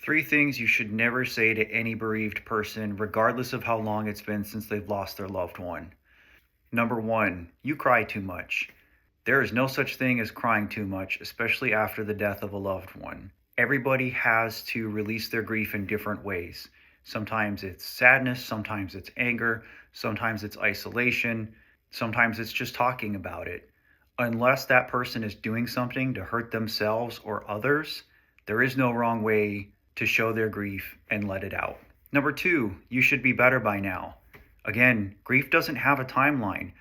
Three things you should never say to any bereaved person, regardless of how long it's been since they've lost their loved one. Number one, you cry too much. There is no such thing as crying too much, especially after the death of a loved one. Everybody has to release their grief in different ways. Sometimes it's sadness, sometimes it's anger, sometimes it's isolation, sometimes it's just talking about it. Unless that person is doing something to hurt themselves or others, there is no wrong way to show their grief and let it out. Number two, you should be better by now. Again, grief doesn't have a timeline.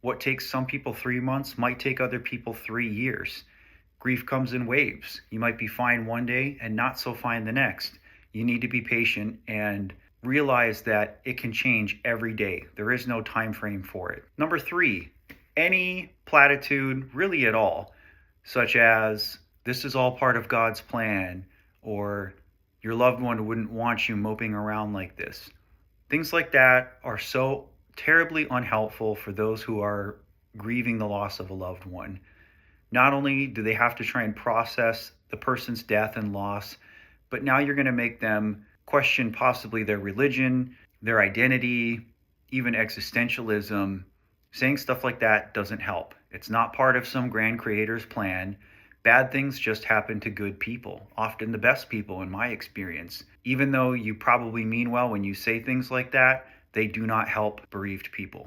What takes some people 3 months might take other people 3 years. Grief comes in waves. You might be fine one day and not so fine the next. You need to be patient and realize that it can change every day. There is no time frame for it. Number three, any platitude, really at all, such as, this is all part of God's plan, or your loved one wouldn't want you moping around like this. Things like that are so terribly unhelpful for those who are grieving the loss of a loved one. Not only do they have to try and process the person's death and loss, but now you're going to make them question possibly their religion, their identity, even existentialism. Saying stuff like that doesn't help. It's not part of some grand creator's plan. Bad things just happen to good people, often the best people in my experience. Even though you probably mean well when you say things like that, they do not help bereaved people.